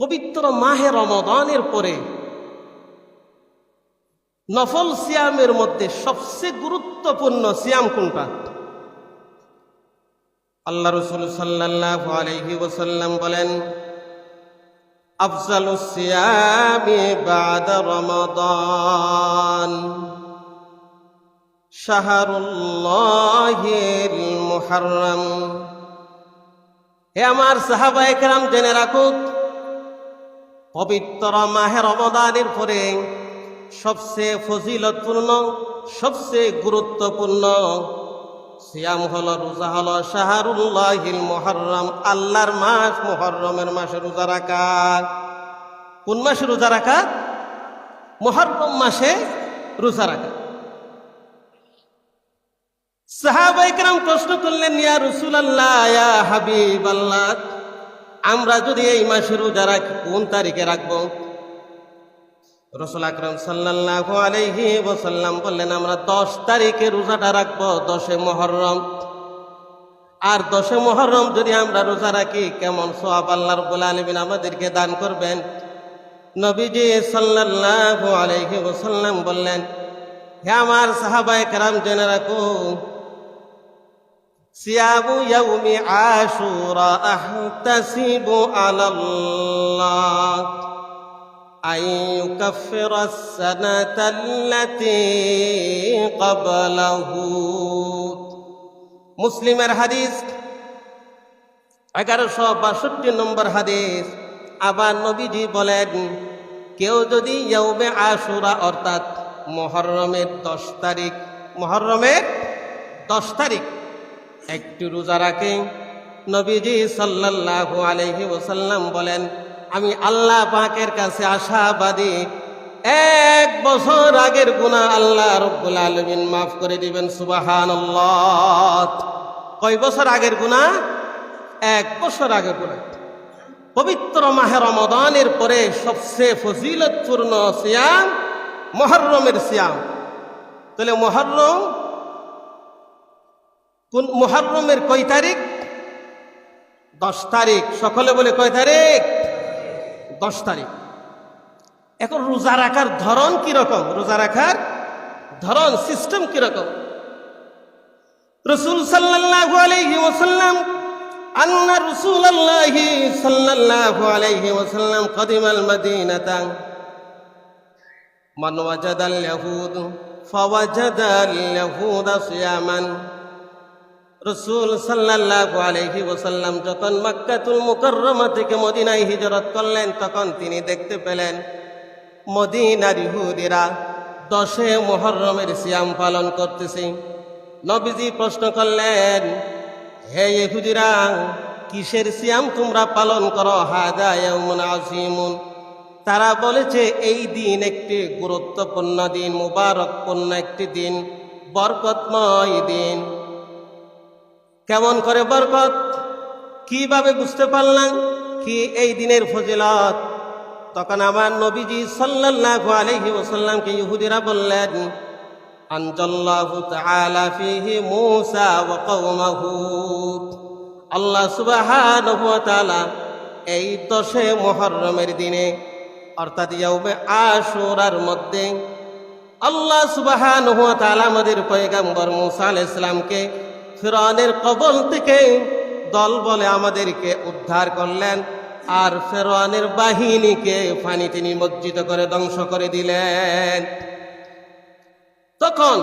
পবিত্র মাহে রমাদানের পরে নফল সিয়ামের মধ্যে সবচেয়ে গুরুত্বপূর্ণ সিয়াম কোনটা? আল্লাহ রাসূল সাল্লাল্লাহু আলাইহি ওয়াসাল্লাম বলেন, আফজালুস সিয়ামি বাদা রমাদান শাহরুল্লাহিল মুহররম। হে আমার সাহাবায়ে কেরাম, জেনে রাখো, পবিত্র মাহে রমাদানের পরে সবচেয়ে ফজিলতপূর্ণ, সবচেয়ে গুরুত্বপূর্ণ সিয়াম হলো, রোজা হলো শাহরুল্লাহিল মুহররম, আল্লাহর মাস মুহররমের মাসে রোজা রাখা। কোন মাসে রোজা রাখা? মুহররম মাসে রোজা রাখা। সাহাবায়ে কেরাম প্রশ্ন করলেন, ইয়া রাসূলুল্লাহ, ইয়া হাবিবাল্লাহ, আমরা যদি এই মাসে রোজা রাখি কোন তারিখে রাখবো? রাসূল আকরাম সাল্লাল্লাহু আলাইহি ওয়াসাল্লাম বললেন, আমরা 10 তারিখে রোজাটা রাখবো, 10 মুহররম। আর 10 মুহররম যদি আমরা রোজা রাখি, কেমন সওয়াব আল্লাহ রাব্বুল আলামিন আমাদেরকে দান করবেন। নবীজি সাল্লাল্লাহু আলাইহি ওয়াসাল্লাম বললেন, হে আমার সাহাবায়ে কেরাম, জেনে রাখো, সিয়ামু ইয়াউমি আশুরা আহতাসিবু আলাল্লাহ আইয়ুকাফিরাস সানাতাল্লাতী ক্বাবলাহু। মুসলিমের হাদিস 1162 নম্বর হাদিস। আবার নবীজি বলেন, কেউ যদি ইয়াউমে আশুরা অর্থাৎ মুহররমের 10 তারিখ, মুহররমের 10 তারিখ একটু রোজা রাখে, নবীজি সাল্লাল্লাহু আলাইহি ওয়াসাল্লাম বলেন, আমি আল্লাহ পাকের কাছে আশাবাদী 1 বছর আগের গুনাহ আল্লাহ রাব্বুল আলামিন মাফ করে দিবেন। সুবহানাল্লাহ। কয় বছর আগের গুনাহ? 1 বছর আগের গুনাহ। পবিত্র মাহে রমাদানের পরে সবচেয়ে ফজিলতপূর্ণ সিয়াম মুহররমের সিয়াম। তাহলে মুহররমের কয় তারিখ? 10 তারিখ। সকলে বলে কয় তারিখ? 10 তারিখ। এখন রোজা রাখার ধরন কিরকম? রোজা রাখার ধরন, সিস্টেম কিরকম? রাসূল সাল্লাল্লাহু আলাইহি ওয়াসাল্লাম, আন্না রাসূলুল্লাহি সাল্লাল্লাহু আলাইহি ওয়াসাল্লাম কদিমাল মদিনাতা মান ওয়াজাদাল ইয়াহুদ ফাওয়াজাদাল ইয়াহুদা সিয়ামান। রাসূল সাল্লাল্লাহু আলাইহি ওয়াসাল্লাম যখন মক্কাতুল মুকাররমা থেকে মদিনায় হিজরত করলেন, তখন তিনি দেখতে পেলেন মদিনার ইহুদিরা 10 মুহররমের সিয়াম পালন করতেছে। নবীজি প্রশ্ন করলেন, হে ইহুদিরা, কিসের সিয়াম তোমরা পালন করো? হাদা ইয়াউমুন আযীমুন। তারা বলেছে, এই দিন একটি গুরুত্বপূর্ণ দিন, মুবারকপূর্ণ একটি দিন, বরকতময় দিন। কেমন করে বরকত? কিভাবে বুঝতে পারলাম কি এই দিনের ফজিলত? তখন আমার নবীজি সাল্লাল্লাহু আলাইহি ওয়াসাল্লামকে ইহুদিরা বললেন, আনজাল্লাহু তাআলা ফীহি মূসা ওয়া কওমাহু। আল্লাহ সুবহানাহু ওয়া তাআলা এই 10 মুহররমের দিনে অর্থাৎ ইয়াউমে আশুরার মধ্যে আল্লাহ সুবহানাহু ওয়া তাআলা আমাদের পয়গম্বর মূসা আলাইহিস সালামকে ফিরআউনের কবল থেকে দল বলে আমাদেরকে উদ্ধার করলেন, আর ফিরআউনের বাহিনীকে পানিতে নিমজ্জিত করে ধ্বংস করে দিলেন। তখন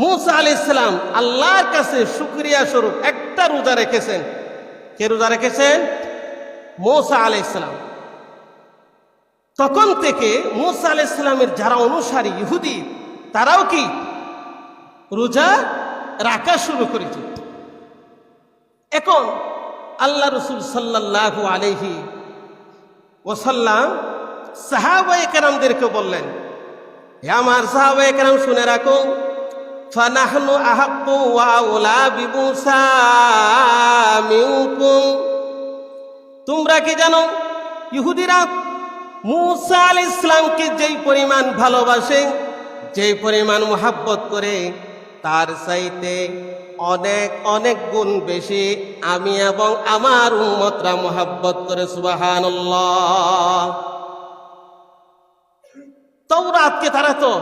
মূসা আলাইহিস সালাম আল্লাহর কাছে শুকরিয়া স্বরূপ একটা রোজা রেখেছেন। কে রোজা রেখেছেন? মূসা আলাইহিস সালাম। তখন থেকে মূসা আলাইহিস সালামের যারা অনুসারী ইহুদি, তারাও কি রোজা রাখা শুরু করেছে। এখন আল্লাহ রাসূল সাল্লাল্লাহু আলাইহি ওয়াসাল্লাম সাহাবায়ে কেরামদেরকে বললেন, হে আমার সাহাবায়ে কেরাম, শুনে রাখো, ফানাহনু আহাক্কু ওয়া আওলা বিমূসা মিনকুম। তোমরা কি জানো, ইহুদিরা মূসা আলাইহিস সালামকে যেই পরিমাণ ভালোবাসে, যেই পরিমাণ মুহাব্বত করে, তার চাইতে অনেক অনেক গুণ বেশি আমি এবং আমার উম্মতরা মুহাব্বত করে। সুবহানাল্লাহ। তাওরাতকে তারা তো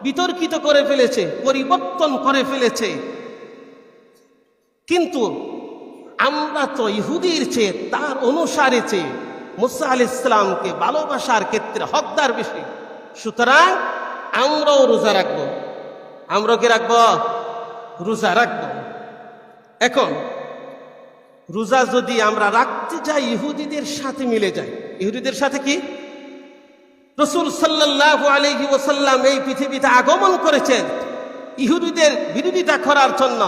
বিতর্কিত করে ফেলেছে, পরিবর্তন করে ফেলেছে, কিন্তু আমরা তো ইহুদির চেয়ে, তার অনুসারে চেয়ে মুসা আলাইহিস সালামকে ভালোবাসার ক্ষেত্রে হকদার বেশি। সুতরাং আমরাও রোজা রাখবো। আমরা কি রাখবো? রোজা রাখবো। এখন রোজা যদি আমরা রাখতে যাই ইহুদিদের সাথে মিলে যায়, ইহুদিদের সাথে কি? রাসূল সাল্লাল্লাহু আলাইহি ওয়াসাল্লাম এই পৃথিবীতে আগমন করেছেন ইহুদিদের বিরোধিতা করার জন্য,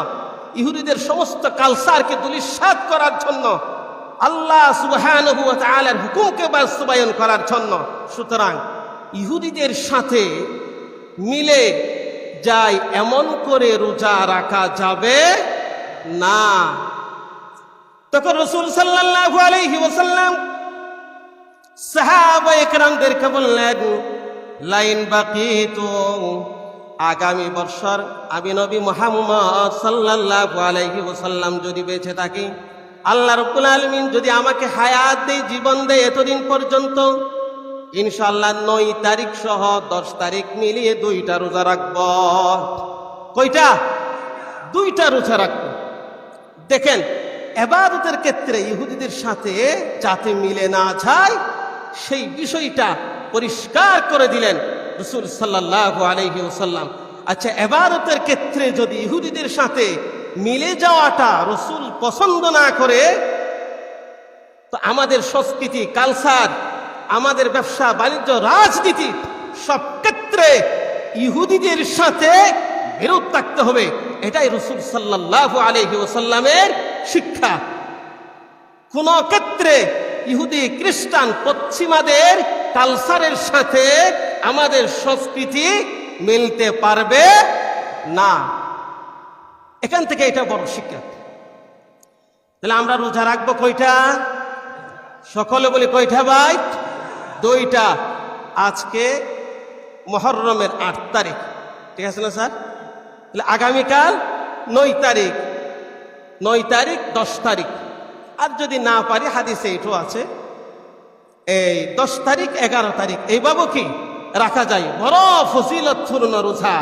ইহুদিদের সমস্ত কালচারকে ধূলিসাৎ করার জন্য, আল্লাহ সুবহানাহু ওয়া তাআলার হুকুমকে বাস্তবায়ন করার জন্য। সুতরাং ইহুদিদের সাথে মিলে যায় এমন করে রোজা রাখা যাবে না। তখন রাসূল সাল্লাল্লাহু আলাইহি ওয়াসাল্লাম সাহাবায়ে কেরামদেরকে বললেন, লাইন বাকিতু, আগামী বছর আমি নবী মুহাম্মদ সাল্লাল্লাহু আলাইহি ওয়াসাল্লাম যদি বেঁচে থাকি, আল্লাহ রাব্বুল আলামিন যদি আমাকে হায়াত দেয়, জীবন দেয় এতদিন পর্যন্ত, ইনশাআল্লাহ 9 তারিখ সহ 10 তারিখ মিলিয়ে 2টা রোজা রাখব। কয়টা? 2টা রোজা রাখব। দেখেন, ইবাদতের ক্ষেত্রে ইহুদিদের সাথে যাতে মিলে না যায় সেই বিষয়টা পরিষ্কার করে দিলেন রাসূল সাল্লাল্লাহু আলাইহি ওয়াসাল্লাম। আচ্ছা, ইবাদতের ক্ষেত্রে যদি ইহুদিদের সাথে মিলে যাওয়াটা রাসূল পছন্দ না করে, তো আমাদের সংস্কৃতি, কালচার, আমাদের ব্যবসা বাণিজ্য, রাজনীতি সব ক্ষেত্রে ইহুদিদের সাথে বিরোধ থাকতে হবে। এটাই রাসূল সাল্লাল্লাহু আলাইহি ওয়াসাল্লামের শিক্ষা। কোন ক্ষেত্রে ইহুদি, খ্রিস্টান, পশ্চিমাদের কালচারের সাথে আমাদের সংস্কৃতি মিলতে পারবে না। এখান থেকে এটা বড় শিক্ষা। তাহলে আমরা রোজা রাখবো কয়টা? সকলে বলি কয়টা ভাই? 2টা। আজকে মুহররমের 8 তারিখ, ঠিক আছে না স্যার? তাহলে আগামীকাল 9 তারিখ, 9 তারিখ 10 তারিখ, আর যদি না পারি হাদিসে এটাও আছে এই 10 তারিখ 11 তারিখ, এইভাবে কি রাখা যায়। বড় ফজিলতপূর্ণ রোজা,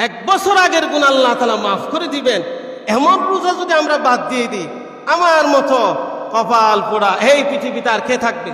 1 বছর আগের গুনাহ আল্লাহ তাআলা মাফ করে দিবেন। এমন রোজা যদি আমরা বাদ দিয়ে দিই, আমার মতো কপাল পোড়া এই পৃথিবীতে আর কে থাকবে?